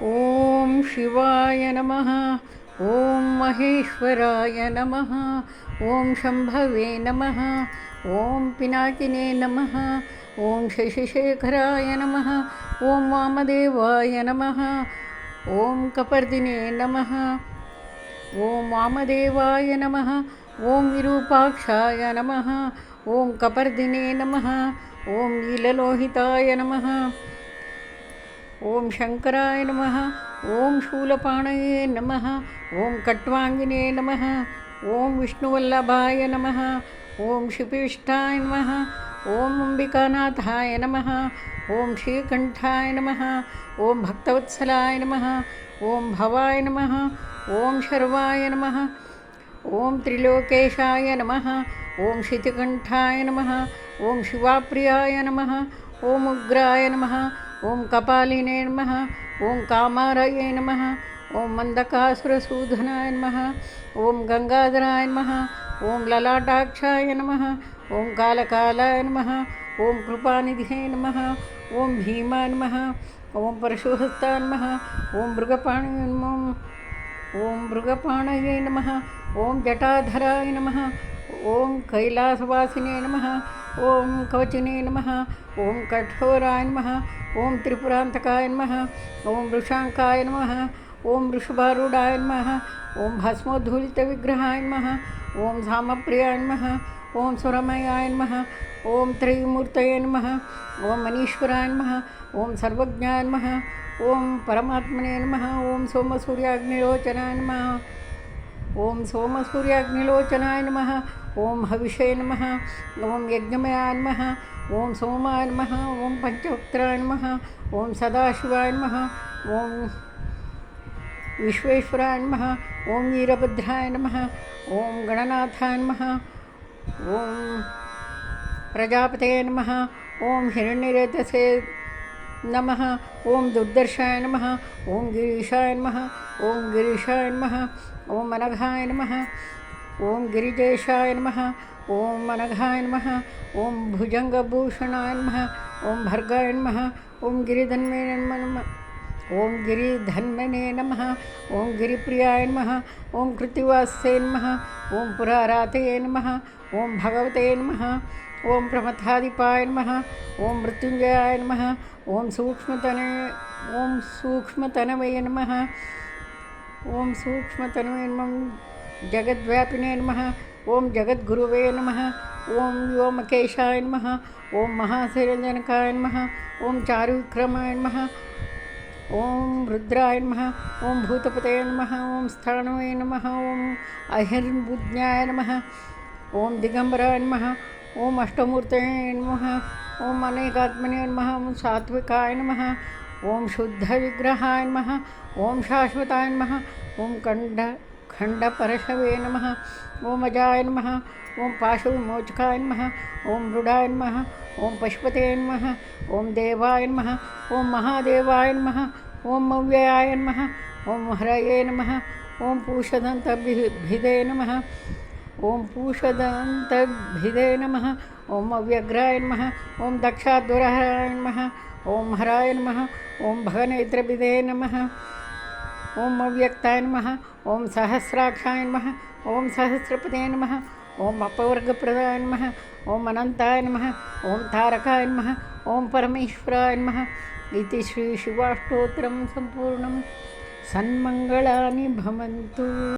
ಓಂ ಶಿವಾಯ ನಮಃ. ಓಂ ಮಹೇಶ್ವರಾಯ ನಮಃ. ಓಂ ಶಂಭವೇ ನಮಃ. ಓಂ ಪಿನಾಕಿನೇ ನಮಃ. ಓಂ ಶಶಿಶೇಖರಾಯ ನಮಃ. ಓಂ ವಾಮದೇವಾಯ ನಮಃ. ಓಂ ಕಪರ್ದಿನೇ ನಮಃ. ಓಂ ವಾಮದೇವಾಯ ನಮಃ. ಓಂ ವಿರೂಪಾಕ್ಷಾಯ ನಮಃ. ಓಂ ಕಪರ್ದಿನೇ ನಮಃ. ಓಂ ನೀಲಲೋಹಿತಾಯ ನಮಃ. ಓಂ ಶಂಕರಾಯ ನಮಃ. ಓಂ ಶೂಲಪಾಣಯೇ ನಮಃ. ಓಂ ಖಟ್ವಾಂಗಿನೇ ನಮಃ. ಓಂ ವಿಷ್ಣುವಲ್ಲಭಾಯ ನಮಃ. ಓಂ ಶಿಪಿಷ್ಠಾಯ ನಮಃ. ಓಂ ಅಂಬಿಕಾನಾಥಾಯ ನಮಃ. ಓಂ ಶ್ರೀಕಂಠಾಯ ನಮಃ. ಓಂ ಭಕ್ತವತ್ಸಲಾಯ ನಮಃ. ಓಂ ಭವಾಯ ನಮಃ. ಓಂ ಶರ್ವಾಯ ನಮಃ. ಓಂ ತ್ರಿಲೋಕೇಶಾಯ ನಮಃ. ಓಂ ಶಿತಿಕಂಠಾಯ ನಮಃ. ಓಂ ಶಿವಾಪ್ರಿಯಾಯ ನಮಃ. ಓಂ ಉಗ್ರಾಯ ನಮಃ. ಓಂ ಕಪಾಲಿನೇ ನಮಃ. ಓಂ ಕಾಮಾರಯೇ ನಮಃ. ಓಂ ಮಂದಕಾಸುರಸೂಧನಾಯ ನಮಃ. ಓಂ ಗಂಗಾಧರಾಯ ನಮಃ. ಓಂ ಲಲಾಟಾಕ್ಷಾಯ ನಮಃ. ಓಂ ಕಾಲಕಾಲಾಯ ನಮಃ. ಓಂ ಕೃಪಾನಿಧೇ ನಮಃ. ಓಂ ಭೀಮಾಯ ನಮಃ. ಓಂ ಪರಶುಹಸ್ತಾಯ ನಮಃ. ಓಂ ಮೃಗಪಾಣಯೇ ನಮಃ. ಓಂ ಮೃಗಪಾಣಯೇ ನಮಃ. ಓಂ ಜಟಾಧರಾಯ ನಮಃ. ಓಂ ಕೈಲಾಸವಾಸಿನೇ ನಮಃ. ಓಂ ಕವಚಿನೇ ನಮಃ. ಓಂ ಕಠೋರಾಯ ನಮಃ. ಓಂ ತ್ರಿಪುರಾಂತಕಾಯ ನಮಃ. ಓಂ ವೃಷಾಂಕಾಯ ನಮಃ. ಓಂ ವೃಷಭಾರೂಢಾಯ ನಮಃ. ಓಂ ಭಸ್ಮೋದ್ಧೂಲಿತವಿಗ್ರಹಾಯ ನಮಃ. ಓಂ ಧಾಮಪ್ರಿಯಾಯ ನಮಃ. ಓಂ ಸುರಮಯಾಯ ನಮಃ. ಓಂ ತ್ರಯೀಮೂರ್ತಯೇ ನಮಃ. ಓಂ ಮನೀಶ್ವರಾಯ ನಮಃ. ಓಂ ಸರ್ವಜ್ಞಾಯ ನಮಃ. ಓಂ ಪರಮಾತ್ಮನೇ ನಮಃ. ಓಂ ಸೋಮಸೂರ್ಯಾಗ್ನಿಲೋಚನಾಯ ನಮಃ. ಓಂ ಸೋಮಸೂರ್ಯಾಗ್ನಿಲೋಚನಾಯ ನಮಃ. ಓಂ ಹವಿಷೇ ನಮಃ. ಓಂ ಯಜ್ಞಮಯಾಯ ನಮಃ. ಓಂ ಸೋಮಾಯ ನಮಃ. ಓಂ ಪಂಚವಕ್ತ್ರಾಯ ನಮಃ. ಓಂ ಸದಾಶಿವಾಯ ನಮಃ. ಓಂ ವಿಶ್ವೇಶ್ವರಾಯ ನಮಃ. ಓಂ ವೀರಭದ್ರಾಯ ನಮಃ. ಓಂ ಗಣನಾಥಾಯ ನಮಃ. ಓಂ ಪ್ರಜಾಪತಯೇ ನಮಃ. ಓಂ ಹಿರಣ್ಯರೇತಸೇ ನಮಃ. ಓಂ ದುರ್ದರ್ಶಾಯ ನಮಃ. ಓಂ ಗಿರೀಶಾಯ ನಮಃ. ಓಂ ಗಿರೀಶಾಯ ನಮಃ. ಓಂ ಅನಘಾಯ ನಮಃ. ಓಂ ಗಿರಿಜೇಶಾಯ ನಮಃ. ಓಂ ಅನಘಾಯ ನಮಃ. ಓಂ ಭುಜಂಗಭೂಷಣಾಯ ನಮಃ. ಓಂ ಭರ್ಗಾಯ ನಮಃ. ಓಂ ಗಿರಿಧನ್ವೇ ನಮಃ. ಓಂ ಗಿರಿಧನ್ವನೇ ನಮಃ. ಓಂ ಗಿರಿಪ್ರಿಯಾಯ ನಮಃ. ಓಂ ಕೃತಿವಾಸೇ ನಮಃ. ಓಂ ಪುರಾರಾತಯೇ ನಮಃ. ಓಂ ಭಗವತೆ ನಮಃ. ಓಂ ಪ್ರಮಥಾಧಿಪಾಯ ನಮಃ. ಓಂ ಮೃತ್ಯುಂಜಯಾಯ ನಮಃ. ಓಂ ಸೂಕ್ಷ್ಮತನವೇ ನಮಃ. ಓಂ ಸೂಕ್ಷ್ಮತನವೇ ನಮಃ. ಜಗದ್ವ್ಯಾಪಿನೇ ನಮಃ. ಓಂ ಜಗದ್ಗುರುವೇ ನಮಃ. ಓಂ ವ್ಯೋಮಕೇಶಾಯ ನಮಃ. ಓಂ ಮಹಾಸಿರಂಜನಕಾಯ ನಮಃ. ಓಂ ಚಾರುವಿಕ್ರಮಾಯ ನಮಃ. ಓಂ ರುದ್ರಾಯ ನಮಃ. ಓಂ ಭೂತಪತಯೇ ನಮಃ. ಓಂ ಸ್ಥಾಣವೇ ನಮಃ. ಓಂ ಅಹಿರ್ಬುಜ್ಞಾಯ ನಮಃ. ಓಂ ದಿಗಂಬರಾಯ ನಮಃ. ಓಂ ಅಷ್ಟಮೂರ್ತಯೇ ನಮಃ. ಓಂ ಅನೇಕಾತ್ಮನೇ ನಮಃ. ಓಂ ಸಾತ್ವಿಕಾಯ ನಮಃ. ಓಂ ಶುದ್ಧವಿಗ್ರಹಾಯ ನಮಃ. ಓಂ ಶಾಶ್ವತಾಯ ನಮಃ. ಓಂ ಖಂಡಪರಶವೇ ನಮಃ. ಓಂ ಅಜಾಯ ನಮಃ. ಓಂ ಪಾಶವಿಮೋಚಕಾಯ ನಮಃ. ಓಂ ಮೃಡಾಯ ನಮಃ. ಓಂ ಪಶುಪತೇ ನಮಃ. ಓಂ ದೇವಾಯ ನಮಃ. ಓಂ ಮಹಾದೇವಾಯ ನಮಃ. ಓಂ ಅವ್ಯಯಾಯ ನಮಃ. ಓಂ ಹರಯೇ ನಮಃ. ಓಂ ಪೂಷದಂತಭಿಧೇ ನಮಃ. ಓಂ ಪೂಷದಂತಭಿಧೇ ನಮಃ. ಓಂ ಅವ್ಯಗ್ರಾಯ ನಮಃ. ಓಂ ದಕ್ಷಾಧ್ವರಹರಾಯ ನಮಃ. ಓಂ ಹರಾಯ ನಮಃ. ಓಂ ಭಗನೇತ್ರಭಿಧೇ ನಮಃ. ಓಂ ಅವ್ಯಕ್ತಾಯ ನಮಃ. ಓಂ ಸಹಸ್ರಾಕ್ಷಾಯ ನಮಃ. ಓಂ ಸಹಸ್ರಪದೇ ನಮಃ. ಓಂ ಅಪವರ್ಗಪ್ರದಾಯ ನಮಃ. ಓಂ ಅನಂತಾಯ ನಮಃ. ಓಂ ತಾರಕಾಯ ನಮಃ. ಓಂ ಪರಮೇಶ್ವರಾಯ ನಮಃ. ಇತಿ ಶ್ರೀ ಶಿವಾಷ್ಟೋತ್ರಂ ಸಂಪೂರ್ಣಂ. ಸನ್ಮಂಗಳಾನಿ ಭವಂತು.